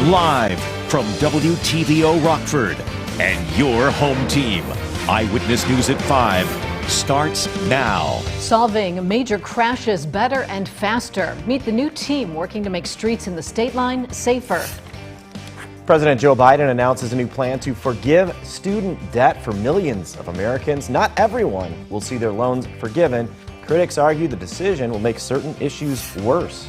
Live from WTVO Rockford and your home team. Eyewitness News at 5 starts now. Solving major crashes better and faster. Meet the new team working to make streets in the state line safer. President Joe Biden announces a new plan to forgive student debt for millions of Americans. Not everyone will see their loans forgiven. Critics argue the decision will make certain issues worse.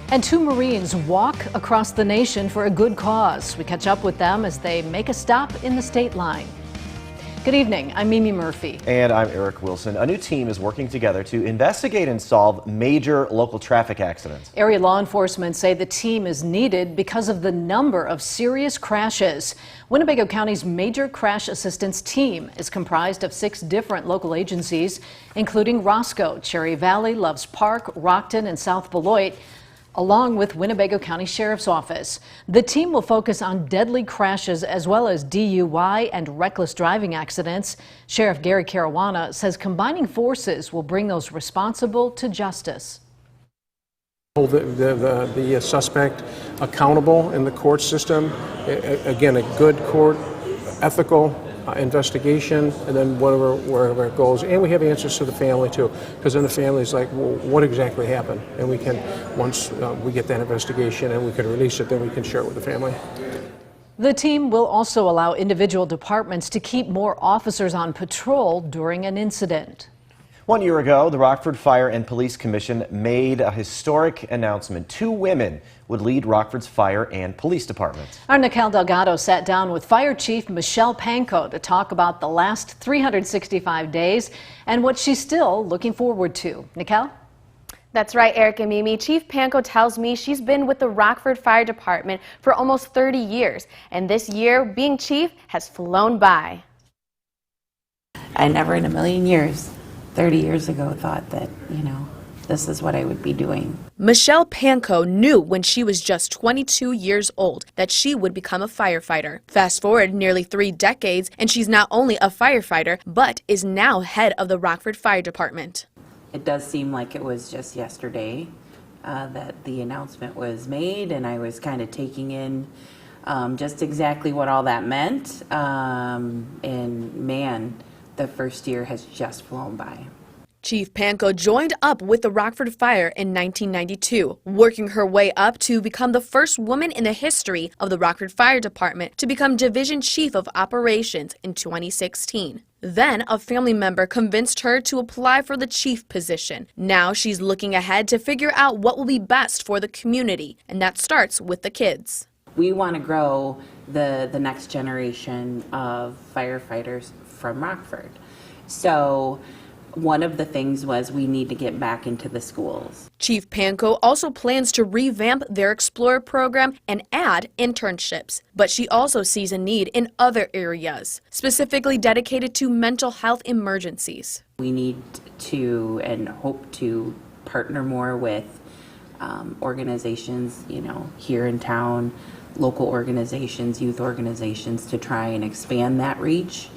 And two Marines walk across the nation for a good cause. We catch up with them as they make a stop in the state line. Good evening, I'm Mimi Murphy. And I'm Eric Wilson. A new team is working together to investigate and solve major local traffic accidents. Area law enforcement say the team is needed because of the number of serious crashes. Winnebago County's Major Crash Assistance Team is comprised of 6 different local agencies, including Roscoe, Cherry Valley, Loves Park, Rockton, and South Beloit, along with Winnebago County Sheriff's Office. The team will focus on deadly crashes as well as DUI and reckless driving accidents. Sheriff Gary Caruana says combining forces will bring those responsible to justice. Hold the suspect accountable in the court system. Again, a good court, ethical investigation, and then wherever it goes. And we have answers to the family too, because then the family's like, well, what exactly happened? And we can, once we get that investigation and we can release it, then we can share it with the family. The team will also allow individual departments to keep more officers on patrol during an incident. 1 year ago, the Rockford Fire and Police Commission made a historic announcement. 2 women would lead Rockford's fire and police departments. Our Nicole Delgado sat down with Fire Chief Michelle Panko to talk about the last 365 days and what she's still looking forward to. Nicole? That's right, Eric and Mimi. Chief Panko tells me she's been with the Rockford Fire Department for almost 30 years, and this year, being chief has flown by. I never in a million years 30 years ago thought that, this is what I would be doing. Michelle Panko knew when she was just 22 years old that she would become a firefighter. Fast forward nearly 3 decades, and she's not only a firefighter, but is now head of the Rockford Fire Department. It does seem like it was just yesterday that the announcement was made, and I was kind of taking in just exactly what all that meant. And man, the first year has just flown by. Chief Panko joined up with the Rockford Fire in 1992, working her way up to become the first woman in the history of the Rockford Fire Department to become Division Chief of Operations in 2016. Then a family member convinced her to apply for the chief position. Now she's looking ahead to figure out what will be best for the community, and that starts with the kids. We want to grow the next generation of firefighters from Rockford. So one of the things was we need to get back into the schools. Chief Panko also plans to revamp their Explorer program and add internships. But she also sees a need in other areas, specifically dedicated to mental health emergencies. We need to and hope to partner more with organizations, here in town, local organizations, youth organizations, to try and expand that reach.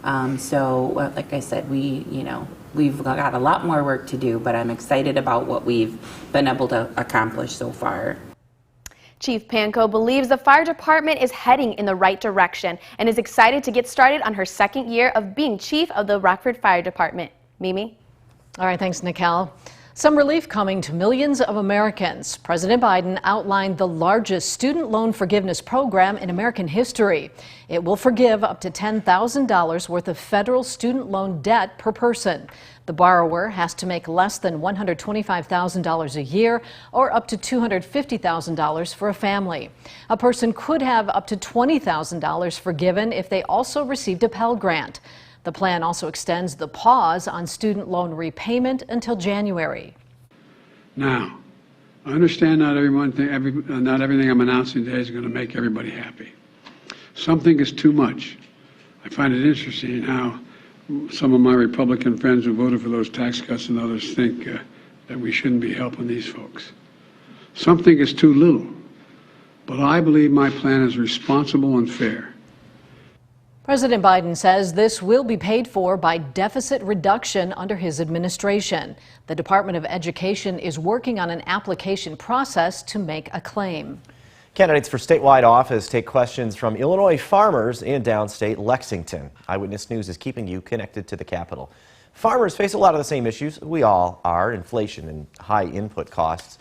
Like I said, we've got a lot more work to do, but I'm excited about what we've been able to accomplish so far. Chief Panko believes the fire department is heading in the right direction and is excited to get started on her 2nd year of being chief of the Rockford Fire Department. Mimi? All right, thanks, Nicole. Some relief coming to millions of Americans. President Biden outlined the largest student loan forgiveness program in American history. It will forgive up to $10,000 worth of federal student loan debt per person. The borrower has to make less than $125,000 a year or up to $250,000 for a family. A person could have up to $20,000 forgiven if they also received a Pell Grant. The plan also extends the pause on student loan repayment until January. Now, I understand not everything I'm announcing today is going to make everybody happy. Something is too much. I find it interesting how some of my Republican friends who voted for those tax cuts and others think that we shouldn't be helping these folks. Something is too little, but I believe my plan is responsible and fair. President Biden says this will be paid for by deficit reduction under his administration. The Department of Education is working on an application process to make a claim. Candidates for statewide office take questions from Illinois farmers in downstate Lexington. Eyewitness News is keeping you connected to the Capitol. Farmers face a lot of the same issues we all are, inflation and high input costs.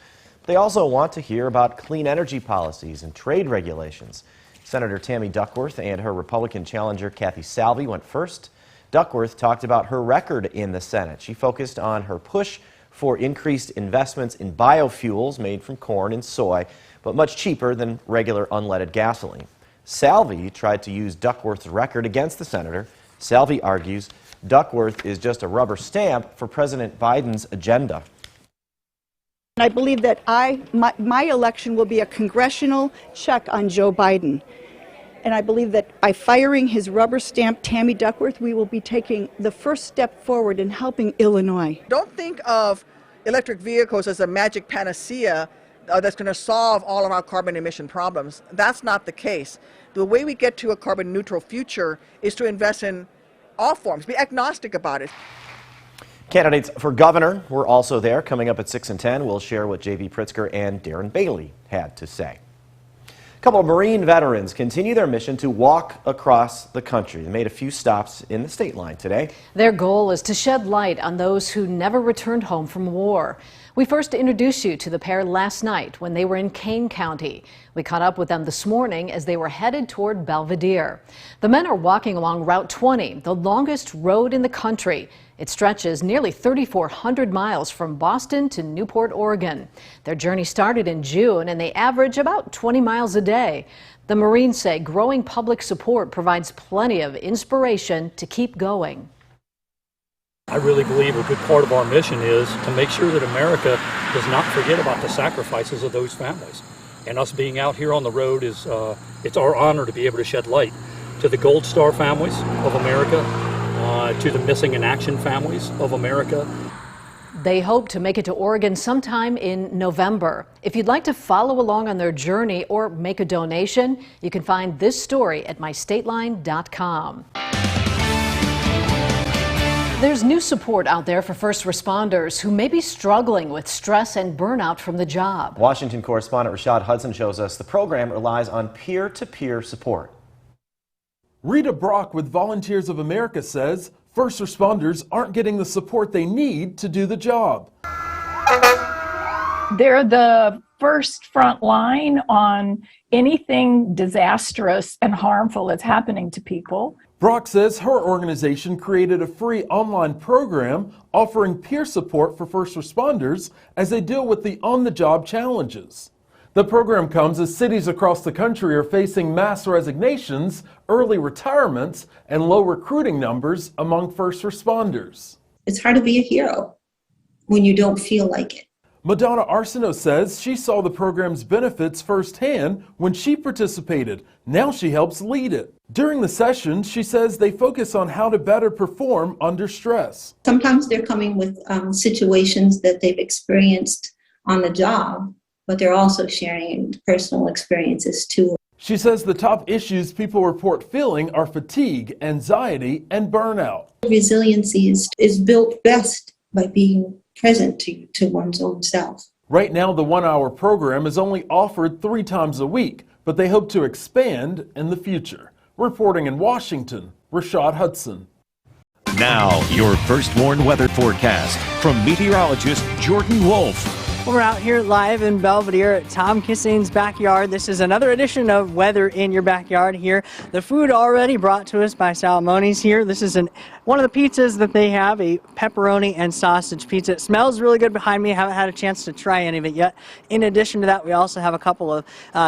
They also want to hear about clean energy policies and trade regulations. Senator Tammy Duckworth and her Republican challenger Kathy Salvi went first. Duckworth talked about her record in the Senate. She focused on her push for increased investments in biofuels made from corn and soy, but much cheaper than regular unleaded gasoline. Salvi tried to use Duckworth's record against the senator. Salvi argues Duckworth is just a rubber stamp for President Biden's agenda. I believe that my election will be a congressional check on Joe Biden. And I believe that by firing his rubber stamp, Tammy Duckworth, we will be taking the first step forward in helping Illinois. Don't think of electric vehicles as a magic panacea that's going to solve all of our carbon emission problems. That's not the case. The way we get to a carbon neutral future is to invest in all forms, be agnostic about it. Candidates for governor were also there. Coming up at 6 and 10, we'll share what J.B. Pritzker and Darren Bailey had to say. A couple of Marine veterans continue their mission to walk across the country. They made a few stops in the state line today. Their goal is to shed light on those who never returned home from war. We first introduced you to the pair last night when they were in Kane County. We caught up with them this morning as they were headed toward Belvedere. The men are walking along Route 20, the longest road in the country. It stretches nearly 3,400 miles from Boston to Newport, Oregon. Their journey started in June and they average about 20 miles a day. The Marines say growing public support provides plenty of inspiration to keep going. I really believe a good part of our mission is to make sure that America does not forget about the sacrifices of those families. And us being out here on the road is, it's our honor to be able to shed light to the Gold Star families of America, to the missing in action families of America. They hope to make it to Oregon sometime in November. If you'd like to follow along on their journey or make a donation, you can find this story at mystateline.com. There's new support out there for first responders who may be struggling with stress and burnout from the job. Washington correspondent Rashad Hudson shows us the program relies on peer-to-peer support. Rita Brock with Volunteers of America says first responders aren't getting the support they need to do the job. They're the first front line on anything disastrous and harmful that's happening to people. Brock says her organization created a free online program offering peer support for first responders as they deal with the on-the-job challenges. The program comes as cities across the country are facing mass resignations, early retirements, and low recruiting numbers among first responders. It's hard to be a hero when you don't feel like it. Madonna Arsenault says she saw the program's benefits firsthand when she participated. Now she helps lead it. During the session, she says they focus on how to better perform under stress. Sometimes they're coming with situations that they've experienced on the job, but they're also sharing personal experiences too. She says the top issues people report feeling are fatigue, anxiety, and burnout. Resiliency is built best by being present to one's own self. Right now, the 1-hour program is only offered 3 times a week, but they hope to expand in the future. Reporting in Washington, Rashad Hudson. Now, your first warned weather forecast from meteorologist Jordan Wolf. We're out here live in Belvedere at Tom Kissane's backyard. This is another edition of Weather in Your Backyard here. The food already brought to us by Salmone's here. This is one of the pizzas that they have, a pepperoni and sausage pizza. It smells really good behind me. I haven't had a chance to try any of it yet. In addition to that, we also have a couple of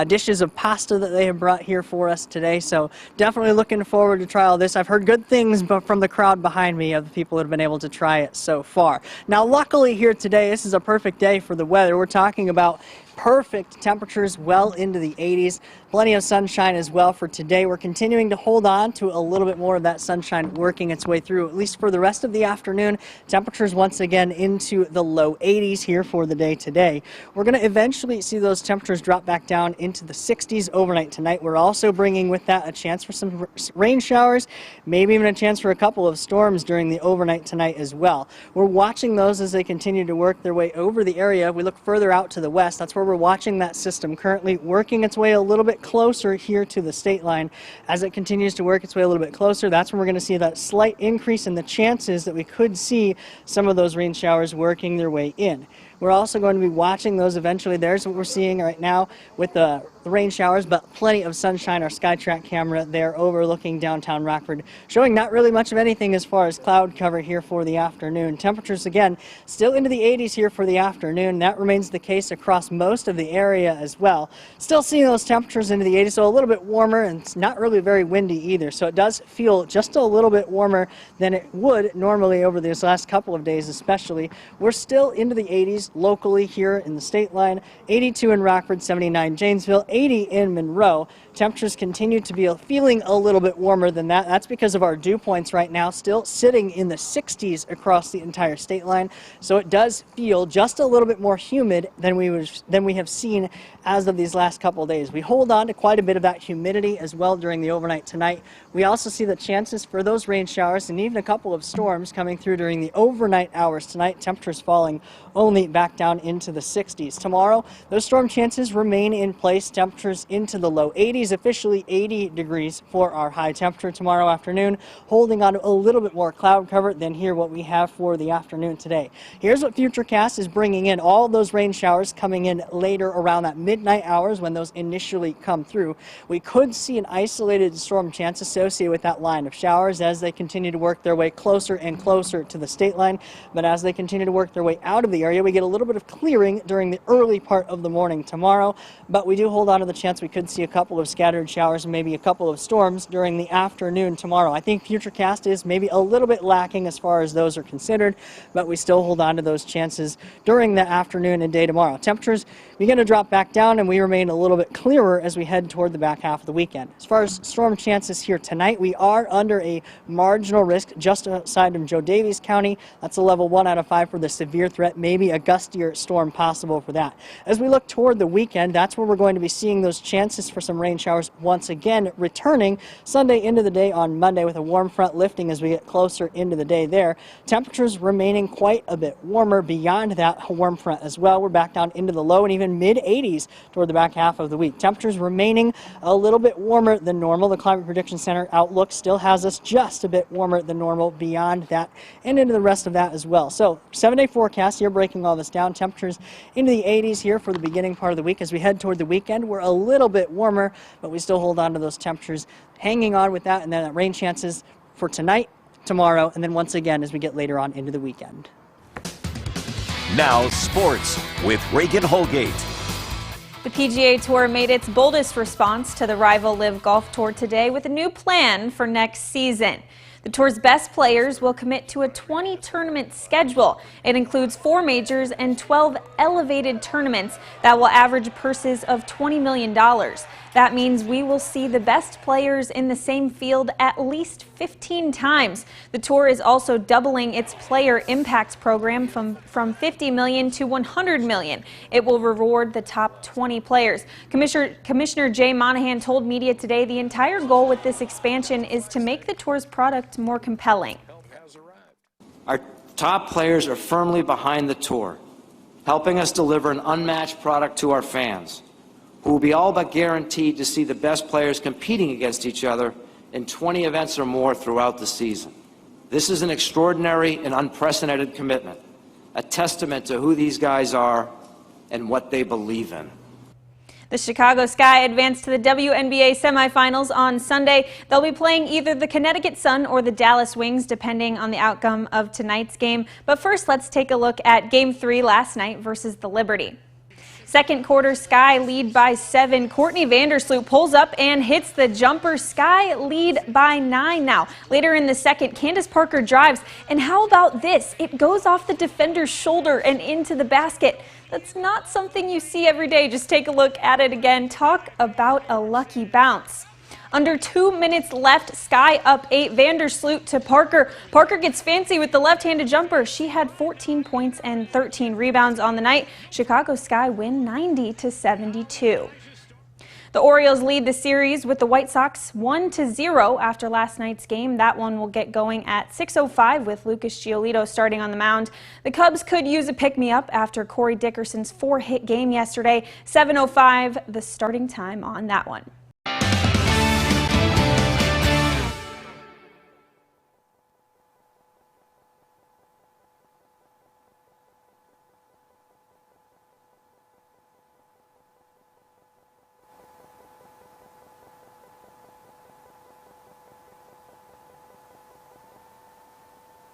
dishes of pasta that they have brought here for us today. So definitely looking forward to try all this. I've heard good things from the crowd behind me of the people that have been able to try it so far. Now, luckily here today, this is a perfect day for the weather. We're talking about perfect temperatures well into the 80s. Plenty of sunshine as well for today. We're continuing to hold on to a little bit more of that sunshine working its way through, at least for the rest of the afternoon. Temperatures once again into the low 80s here for the day today. We're going to eventually see those temperatures drop back down into the 60s overnight tonight. We're also bringing with that a chance for some rain showers, maybe even a chance for a couple of storms during the overnight tonight as well. We're watching those as they continue to work their way over the area. We look further out to the west. That's where we're we're watching that system currently working its way a little bit closer here to the state line. As it continues to work its way a little bit closer, that's when we're going to see that slight increase in the chances that we could see some of those rain showers working their way in. We're also going to be watching those eventually. There's what we're seeing right now with the rain showers, but plenty of sunshine. Our SkyTrack camera there overlooking downtown Rockford, showing not really much of anything as far as cloud cover here for the afternoon. Temperatures, again, still into the 80s here for the afternoon. That remains the case across most of the area as well. Still seeing those temperatures into the 80s, so a little bit warmer, and it's not really very windy either. So it does feel just a little bit warmer than it would normally over these last couple of days especially. We're still into the 80s locally here in the state line. 82 in Rockford, 79 Janesville, 80 in Monroe. Temperatures continue to be feeling a little bit warmer than that. That's because of our dew points right now still sitting in the 60s across the entire state line. So it does feel just a little bit more humid than we have seen as of these last couple of days. We hold on to quite a bit of that humidity as well during the overnight tonight. We also see the chances for those rain showers and even a couple of storms coming through during the overnight hours tonight. Temperatures falling only back down into the 60s. Tomorrow, those storm chances remain in place. Temperatures into the low 80s, officially 80 degrees for our high temperature tomorrow afternoon, holding on to a little bit more cloud cover than here what we have for the afternoon today. Here's what Futurecast is bringing in. All those rain showers coming in later around that midnight hours when those initially come through. We could see an isolated storm chance associated with that line of showers as they continue to work their way closer and closer to the state line. But as they continue to work their way out of the area, we get a little bit of clearing during the early part of the morning tomorrow. But we do hold on to the chance we could see a couple of scattered showers and maybe a couple of storms during the afternoon tomorrow. I think Futurecast is maybe a little bit lacking as far as those are considered, but we still hold on to those chances during the afternoon and day tomorrow. Temperatures begin to drop back down and we remain a little bit clearer as we head toward the back half of the weekend. As far as storm chances here tonight, we are under a marginal risk just outside of Joe Davies County. That's a level 1 out of 5 for the severe threat, maybe a gustier storm possible for that. As we look toward the weekend, that's where we're going to be seeing those chances for some rain showers once again returning Sunday into the day on Monday with a warm front lifting as we get closer into the day there. Temperatures remaining quite a bit warmer beyond that warm front as well. We're back down into the low and even mid 80s toward the back half of the week. Temperatures remaining a little bit warmer than normal. The Climate Prediction Center outlook still has us just a bit warmer than normal beyond that and into the rest of that as well. So 7-day forecast here breaking all this down. Temperatures into the 80s here for the beginning part of the week. As we head toward the weekend, we're a little bit warmer, but we still hold on to those temperatures, hanging on with that, and then rain chances for tonight, tomorrow, and then once again as we get later on into the weekend. Now sports with Reagan Holgate. The PGA Tour made its boldest response to the rival Live Golf Tour today with a new plan for next season. The tour's best players will commit to a 20-tournament schedule. It includes 4 majors and 12 elevated tournaments that will average purses of $20 million. That means we will see the best players in the same field at least 15 times. The tour is also doubling its player impact program from $50 million to $100 million. It will reward the top 20 players. Commissioner Jay Monahan told media today the entire goal with this expansion is to make the tour's product more compelling. Our top players are firmly behind the tour, helping us deliver an unmatched product to our fans, who will be all but guaranteed to see the best players competing against each other in 20 events or more throughout the season. This is an extraordinary and unprecedented commitment, a testament to who these guys are and what they believe in. The Chicago Sky advanced to the WNBA semifinals on Sunday. They'll be playing either the Connecticut Sun or the Dallas Wings, depending on the outcome of tonight's game. But first, let's take a look at Game 3 last night versus the Liberty. Second quarter, Sky lead by 7. Courtney Vandersloot pulls up and hits the jumper. Sky lead by 9 now. Later in the second, Candace Parker drives. And how about this? It goes off the defender's shoulder and into the basket. That's not something you see every day. Just take a look at it again. Talk about a lucky bounce. Under 2 minutes left, Sky up 8. Vandersloot to Parker. Parker gets fancy with the left-handed jumper. She had 14 points and 13 rebounds on the night. Chicago Sky win 90-72. The Orioles lead the series with the White Sox 1-0 after last night's game. That one will get going at 6:05 with Lucas Giolito starting on the mound. The Cubs could use a pick-me-up after Corey Dickerson's 4-hit game yesterday. 7:05 the starting time on that one.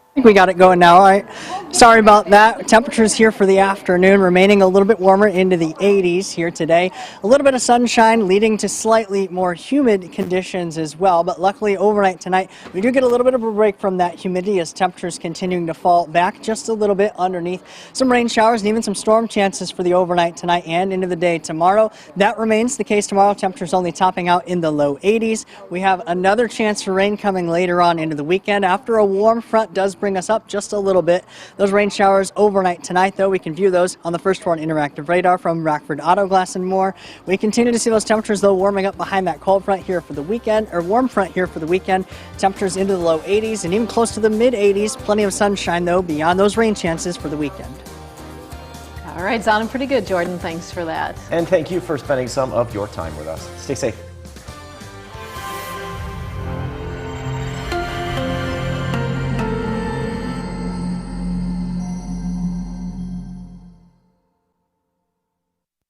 I think we got it going now. All right. Sorry about that. Temperatures here for the afternoon remaining a little bit warmer into the 80s here today. A little bit of sunshine leading to slightly more humid conditions as well. But luckily overnight tonight we do get a little bit of a break from that humidity as temperatures continuing to fall back just a little bit underneath. Some rain showers and even some storm chances for the overnight tonight and into the day tomorrow. That remains the case tomorrow. Temperatures only topping out in the low 80s. We have another chance for rain coming later on into the weekend after a warm front does bring us up just a little bit. Those rain showers overnight tonight, though, we can view those on the First Warn Interactive Radar from Rockford Auto Glass and more. We continue to see those temperatures, though, warming up behind that cold front here for the weekend, or warm front here for the weekend. Temperatures into the low 80s and even close to the mid 80s. Plenty of sunshine, though, beyond those rain chances for the weekend. All right, sounding pretty good, Jordan. Thanks for that. And thank you for spending some of your time with us. Stay safe.